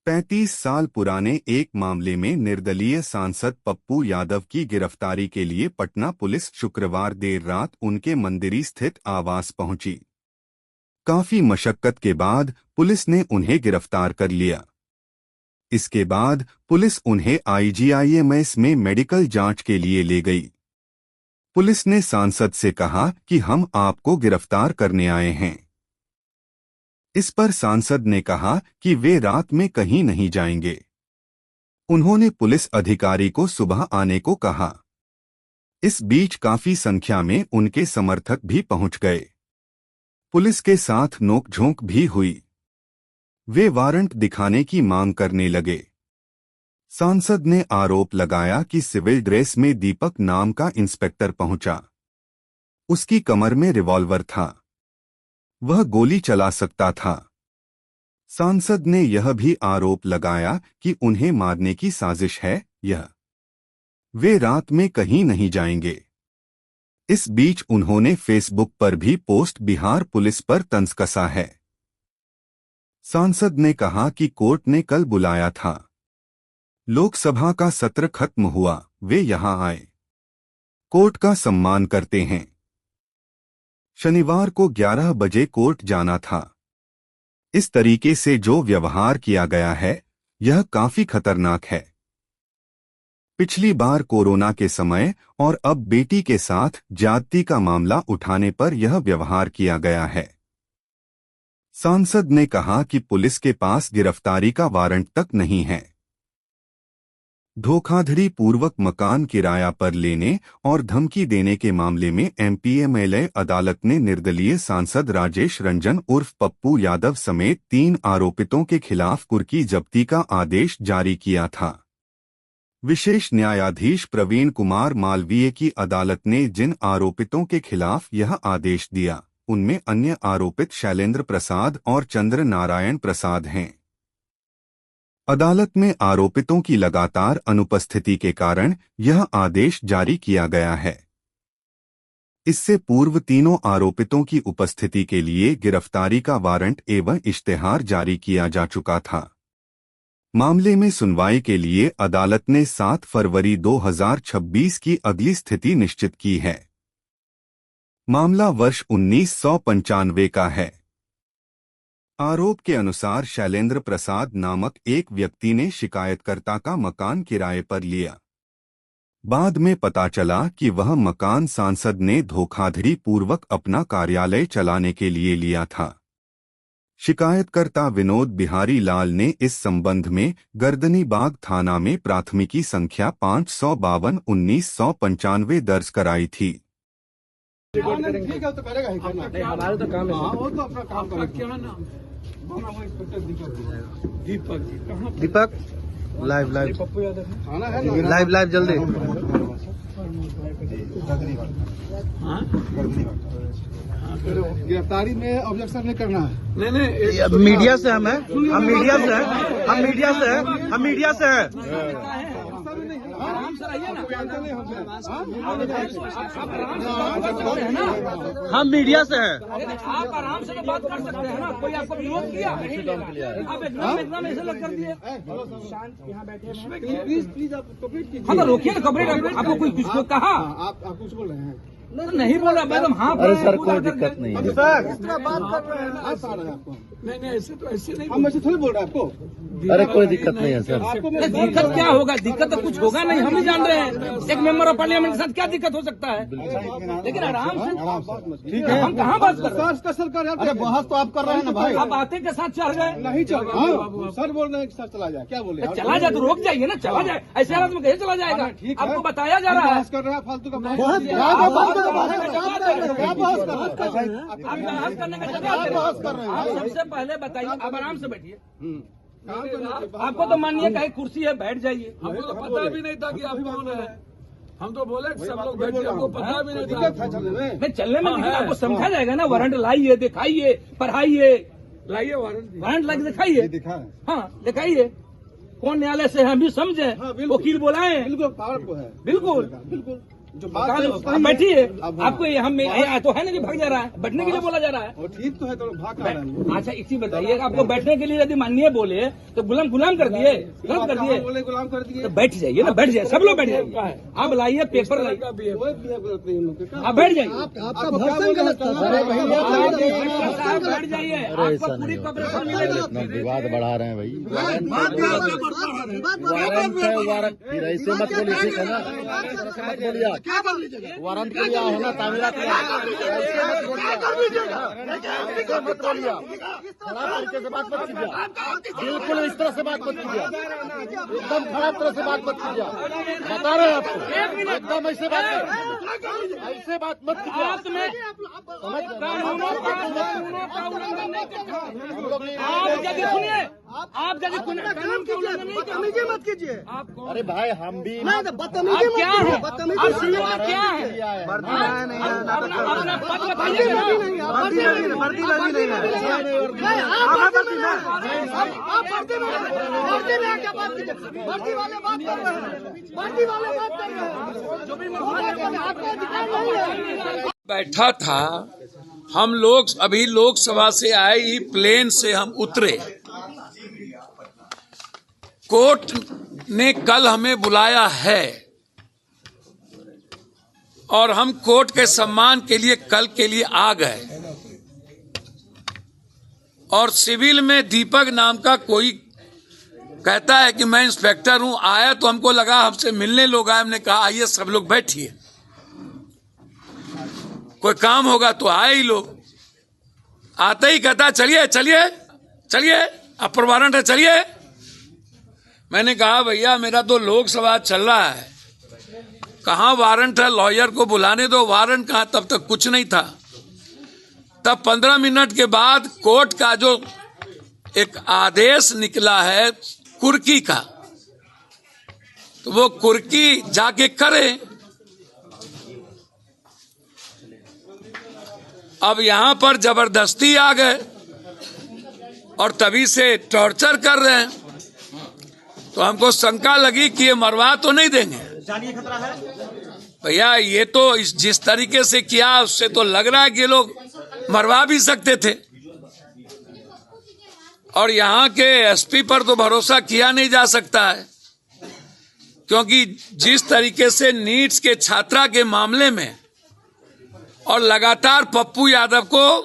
35 साल पुराने एक मामले में निर्दलीय सांसद पप्पू यादव की गिरफ्तारी के लिए पटना पुलिस शुक्रवार देर रात उनके मंदिरी स्थित आवास पहुंची। काफी मशक्कत के बाद पुलिस ने उन्हें गिरफ्तार कर लिया। इसके बाद पुलिस उन्हें IGIMS में मेडिकल जांच के लिए ले गई। पुलिस ने सांसद से कहा कि हम आपको गिरफ्तार करने आए हैं। इस पर सांसद ने कहा कि वे रात में कहीं नहीं जाएंगे। उन्होंने पुलिस अधिकारी को सुबह आने को कहा। इस बीच काफी संख्या में उनके समर्थक भी पहुंच गए। पुलिस के साथ नोकझोंक भी हुई। वे वारंट दिखाने की मांग करने लगे। सांसद ने आरोप लगाया कि सिविल ड्रेस में दीपक नाम का इंस्पेक्टर पहुंचा। उसकी कमर में रिवॉल्वर था। वह गोली चला सकता था। सांसद ने यह भी आरोप लगाया कि उन्हें मारने की साजिश है। वे रात में कहीं नहीं जाएंगे। इस बीच उन्होंने फेसबुक पर भी पोस्ट बिहार पुलिस पर तंज कसा है। सांसद ने कहा कि कोर्ट ने कल बुलाया था। लोकसभा का सत्र खत्म हुआ, वे यहां आए। कोर्ट का सम्मान करते हैं। शनिवार को 11 बजे कोर्ट जाना था। इस तरीके से जो व्यवहार किया गया है, यह काफी खतरनाक है। पिछली बार कोरोना के समय और अब बेटी के साथ ज्यादती का मामला उठाने पर यह व्यवहार किया गया है। सांसद ने कहा कि पुलिस के पास गिरफ्तारी का वारंट तक नहीं है। धोखाधड़ी पूर्वक मकान किराया पर लेने और धमकी देने के मामले में MPMLA अदालत ने निर्दलीय सांसद राजेश रंजन उर्फ पप्पू यादव समेत 3 आरोपितों के खिलाफ कुर्की जब्ती का आदेश जारी किया था। विशेष न्यायाधीश प्रवीण कुमार मालवीय की अदालत ने जिन आरोपितों के खिलाफ यह आदेश दिया, उनमें अन्य आरोपित शैलेंद्र प्रसाद और चंद्र नारायण प्रसाद हैं। अदालत में आरोपितों की लगातार अनुपस्थिति के कारण यह आदेश जारी किया गया है। इससे पूर्व तीनों आरोपितों की उपस्थिति के लिए गिरफ्तारी का वारंट एवं इश्तेहार जारी किया जा चुका था। मामले में सुनवाई के लिए अदालत ने 7 फरवरी 2026 की अगली तिथि निश्चित की है। मामला वर्ष 1995 का है। आरोप के अनुसार शैलेंद्र प्रसाद नामक एक व्यक्ति ने शिकायतकर्ता का मकान किराए पर लिया। बाद में पता चला कि वह मकान सांसद ने धोखाधड़ी पूर्वक अपना कार्यालय चलाने के लिए लिया था। शिकायतकर्ता विनोद बिहारी लाल ने इस संबंध में गर्दनीबाग थाना में प्राथमिकी संख्या 552/1995 दर्ज कराई थी। ठीक है तो करेगा ही करना। हमारा तो काम है। वो तो अपना काम करेगा। क्या नाम? दीपक लाइव पप्पू यादव थाना है ना? लाइव जल्दी। गिरफ्तारी में ऑब्जेक्शन नहीं करना है। नहीं मीडिया से हम मीडिया से हैं। आराम से रहिए ना। हम मीडिया से हैं। आप आराम से बात कर सकते हैं ना। कोई आपको विरोध किया? आप एकदम ऐसे लग कर दिए। शांत यहाँ बैठे हैं। प्लीज आप कॉपरेट कीजिए। हाँ तो रोकिए ना, कवरेज आपको कोई कुछ कहा? आप कुछ बोल रहे हैं? नहीं बोल रहा मैडम। हाँ अरे सर कोई दिक्कत नहीं है। बात कर रहे हैं आपको। नहीं ऐसे तो ऐसे नहीं। हम ऐसे थोड़ी बोल रहे हैं आपको। अरे कोई दिक्कत नहीं है सर। दिक्कत क्या होगा? दिक्कत तो कुछ होगा नहीं, हम भी जान रहे हैं। एक मेंबर ऑफ पार्लियामेंट के साथ क्या दिक्कत हो सकता है? लेकिन आराम से। ठीक है, हम कहाँ बात कर रहे हैं? सरकार अरे बहस तो आप कर रहे हैं ना भाई। आप आते के साथ चल गए। नहीं चल रहा। सर बोल रहे हैं कि सर चला जाए। क्या बोले? चला जाए तो रोक जाइए ना। चला जाए ऐसे हालत में कैसे चला जाएगा? आपको बताया जा रहा है। बहस कर रहे हैं फालतू का। आप बहस करने का जगह आप सबसे पहले बताइए। आप आराम से बैठिए। आपको तो मानिए कहीं कुर्सी है, बैठ जाइए। हमको तो पता भी नहीं था कि आप कौन है। हम तो बोले सब लोग बैठे, हमको पता भी नहीं था। नहीं चलने में दिक्कत आपको समझा जाएगा ना। वारंट लाइए, दिखाइए, पढ़ाइए। लाइए वारंट लाइए, दिखाइए। हाँ दिखाइए। कौन न्यायालय से हम भी समझे। वकील बुलाए। बिल्कुल पावर को है। बिल्कुल। बैठिए, आपको हम तो है ना कि भाग जा रहा है, बैठने के लिए बोला जा रहा है। ठीक तो है, तो भाग कहाँ रहे हैं? अच्छा इसी बताइए, आपको बैठने के लिए यदि माननीय बोले तो गुलाम कर दिए, गलत कर दिए, बोले गुलाम कर दिए। तो बैठ जाइए ना, बैठ जाइए, सब लोग बैठ जाइए। आप लाइए पेपर लाइए, आप बैठ जाइए, आपका भाषण गलत था। बैठ जाइए, आपको पूरी कॉपरेशन मिलेगी। इतना विवाद बढ़ा रहे हैं भाई। वारंट फिर ऐसे मत बोलिए, ठीक है ना, मत बोलिए आप। वारंट के लिए आओ ना, तामीरात के लिए ऐसे मत बोलिए, ऐसे मत बोलिए आप। खराब तरीके से बात मत कीजिए, बिल्कुल इस तरह से बात मत कीजिए, एकदम खराब तरह से बात मत कीजिए। बता रहे हैं आपको, एकदम ऐसे बात मत कीजिए, ऐसे बात मत कीजिए। आप जब सुनिए, आप जब कानून का उल्लंघन नहीं बदतमीजी मत कीजिए। अरे भाई हम भी नहीं तो बदतमीजी मत क्या है, कीजिए। आप बदतमीजी सिविल का क्या है, अपना पद बताइए ना। भर्ती वाले बात कर रहे हैं, भर्ती वाले बात कर रहे हैं। जो भी आपको अधिकार नहीं है। बैठा था, हम लोग अभी लोकसभा से आए ही प्लेन से हम उतरे। कोर्ट ने कल हमें बुलाया है और हम कोर्ट के सम्मान के लिए कल के लिए आ गए। और सिविल में दीपक नाम का कोई कहता है कि मैं इंस्पेक्टर हूं, आया तो हमको लगा हमसे मिलने लोग आए, हमने कहा आइए सब लोग बैठिए, कोई काम होगा तो आए ही लोग। आते ही कहता चलिए चलिए चलिए, अब पर वारंट है, चलिए। मैंने कहा भैया मेरा तो लोकसभा चल रहा है, कहाँ वारंट है, लॉयर को बुलाने दो। वारंट कहाँ, तब तक कुछ नहीं था। तब 15 मिनट के बाद कोर्ट का जो एक आदेश निकला है कुर्की का, तो वो कुर्की जाके करे। अब यहां पर जबरदस्ती आ गए और तभी से टॉर्चर कर रहे हैं, तो हमको शंका लगी कि ये मरवा तो नहीं देंगे। जानिए खतरा है भैया ये तो जिस तरीके से किया उससे तो लग रहा है कि ये लोग मरवा भी सकते थे। और यहाँ के एसपी पर तो भरोसा किया नहीं जा सकता है, क्योंकि जिस तरीके से नीट्स के छात्रा के मामले में और लगातार पप्पू यादव को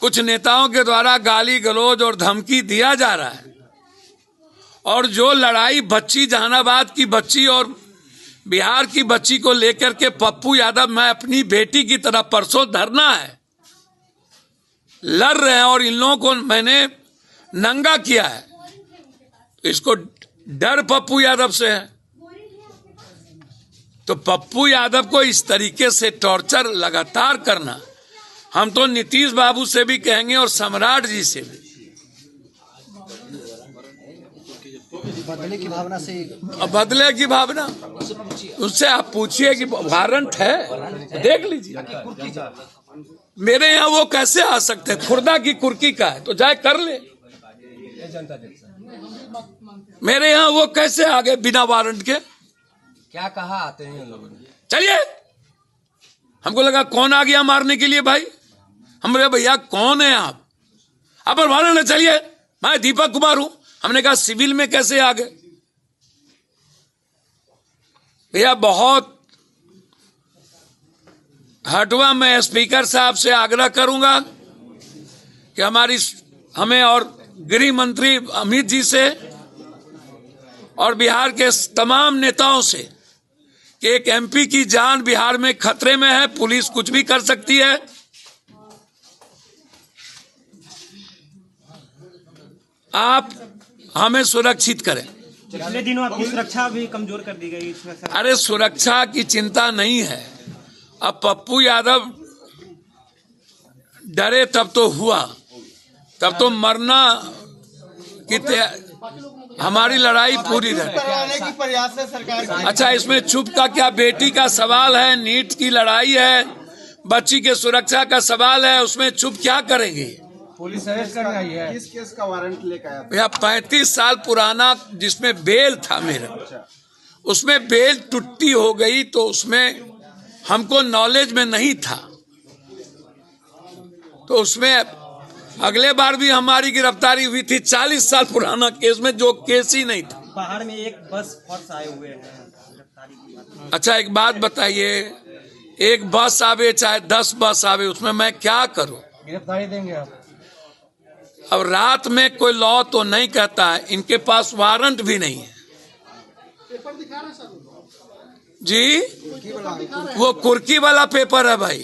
कुछ नेताओं के द्वारा गाली गलौज और धमकी दिया जा रहा है, और जो लड़ाई बच्ची जहानाबाद की बच्ची और बिहार की बच्ची को लेकर के पप्पू यादव, मैं अपनी बेटी की तरह परसों धरना है, लड़ रहे हैं और इन लोगों को मैंने नंगा किया है, इसको डर पप्पू यादव से है। तो पप्पू यादव को इस तरीके से टॉर्चर लगातार करना, हम तो नीतीश बाबू से भी कहेंगे और सम्राट जी से भी। बदले की भावना से, बदले की भावना उससे आप पूछिए कि वारंट है, देख लीजिए। मेरे यहाँ वो कैसे आ सकते हैं, खुर्दा की कुर्की का है तो जाए कर ले। मेरे यहाँ वो कैसे आ गए बिना वारंट के? क्या कहा आते हैं उन लोगों ने? चलिए, हमको लगा कौन आ गया मारने के लिए भाई। हमरे भैया कौन है आप? अब वारंट है, चलिए। मैं दीपक कुमार हूं। हमने कहा सिविल में कैसे आ गए? भैया बहुत हटवा, मैं स्पीकर साहब से आग्रह करूंगा कि हमें और गृह मंत्री अमित जी से और बिहार के तमाम नेताओं से कि एक एमपी की जान बिहार में खतरे में है, पुलिस कुछ भी कर सकती है। आप हमें सुरक्षित करें। पिछले दिनों आपकी सुरक्षा भी कमजोर कर दी गई। अरे सुरक्षा की चिंता नहीं है। अब पप्पू यादव डरे तब तो हुआ, तब तो मरना की हमारी लड़ाई पूरी रहे। अच्छा, इसमें चुप का क्या? बेटी का सवाल है, नीट की लड़ाई है, बच्ची के सुरक्षा का सवाल है, उसमें चुप क्या करेंगे? पुलिस अरेस्ट करने आई है। किस केस का वारंट लेकर आया? भैया 35 साल पुराना जिसमें बेल था मेरा, उसमें बेल टुट्टी हो गई तो उसमें हमको नॉलेज में नहीं था, तो उसमें अगले बार भी हमारी गिरफ्तारी हुई थी 40 साल पुराना केस में, जो केस ही नहीं था। बाहर में एक बस फोर्स आए हुए हैं गिरफ्तारी की बात। अच्छा एक बात बताइए, एक बस आवे चाहे 10 बस आवे, उसमें मैं क्या करूं? गिरफ्तारी देंगे आप? अब रात में कोई लॉ तो नहीं कहता है, इनके पास वारंट भी नहीं है जी। वो कुर्की वाला पेपर है भाई,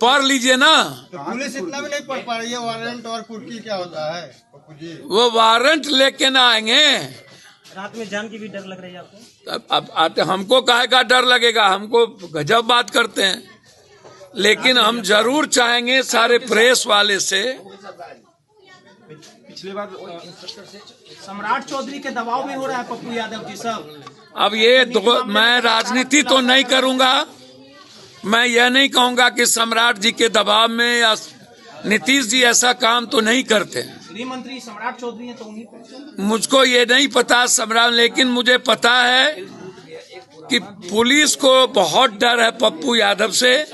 पढ़ लीजिए ना। तो पुलिस इतना भी नहीं पढ़ पा रही है वारंट और कुर्की क्या होता है पप्पू जी? वो वारंट लेके ना आएंगे। रात में जान की भी डर लग रही है आपको? अब आते हमको काहे का डर लगेगा, हमको गजब बात करते हैं, लेकिन हम जरूर चाहेंगे सारे प्रेस वाले से। पिछली बार सम्राट चौधरी के दबाव में हो रहा है पप्पू यादव जी सब। अब ये मैं राजनीति तो नहीं करूंगा, मैं यह नहीं कहूंगा कि सम्राट जी के दबाव में या नीतीश जी ऐसा काम तो नहीं करते। गृह मंत्री सम्राट चौधरी हैं तो उन्हीं पर। मुझको ये नहीं पता सम्राट, लेकिन मुझे पता है कि पुलिस को बहुत डर है पप्पू यादव से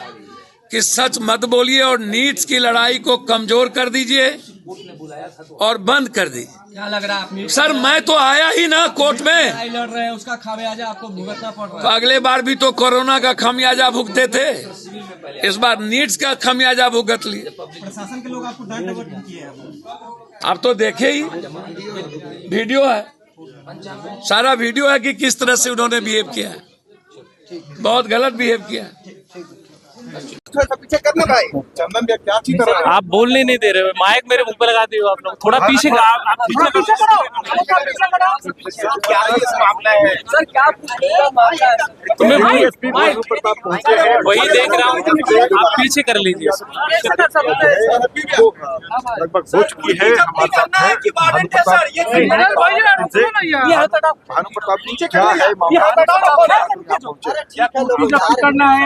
कि सच मत बोलिए और नीट्स की लड़ाई को कमजोर कर दीजिए और बंद कर दीजिए। क्या लग रहा है सर मैं तो आया ही ना कोर्ट में, लड़ रहे हैं, उसका खामियाजा आपको भुगतना पड़ रहा तो अगले बार भी तो कोरोना का खामियाजा भुगते थे, इस बार नीट्स का खामियाजा भुगत लिए। प्रशासन के लोग आपको डांट डपट किए हैं? आप तो देखे ही, वीडियो है, सारा वीडियो है कि किस तरह से उन्होंने बिहेव किया है, बहुत गलत बिहेव किया है। पीछे करना भाई, चंदन भैया क्या चीज कर रहा है? आप बोलने नहीं दे रहे हो, माइक मेरे मुंह पे लगा दिए हो आप लोग। थोड़ा पीछे आप पीछे क्या इस मामला है सर? क्या तुम्हें वही देख रहा हूँ, आप पीछे कर लीजिए। लगभग हो चुकी है हमारे साथ भानु प्रताप जी, क्या है मामला? करना है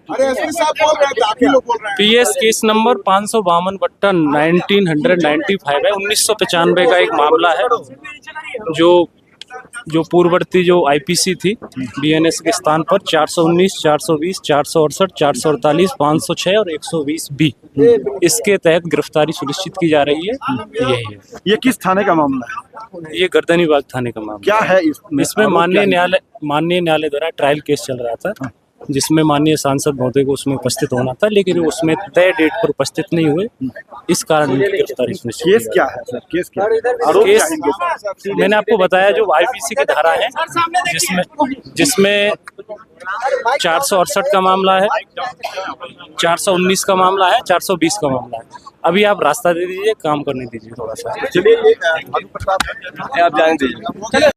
अरे एसपी साहब बोल रहे हैं, काफी लोग बोल रहे हैं। पीएस केस नंबर 552/1995 है, 1995 का एक मामला है जो पूर्ववर्ती जो आईपीसी थी बीएनएस के स्थान पर 419, 420, 468, 448, 506 और 120B इसके तहत गिरफ्तारी सुनिश्चित की जा रही है। यही है। ये किस थाने का मामला है? ये गर्दनीबाग थाने का मामला। क्या है इसमें माननीय न्यायालय द्वारा ट्रायल केस चल रहा था, जिसमें माननीय सांसद महोदय को उसमें उपस्थित होना था, लेकिन उसमें तय डेट पर उपस्थित नहीं हुए, इस कारण उनकी गिरफ्तारी सुनिश्चित। केस क्या है सर? केस क्या है? केस मैंने आपको बताया जो आईपीसी की धारा है, जिसमें 468 का मामला है, 419 का मामला है, 420 का मामला है। अभी आप रास्ता दे दीजिए, काम करने दीजिए थोड़ा सा। चलिए ये भानु प्रताप आप जाने दीजिए।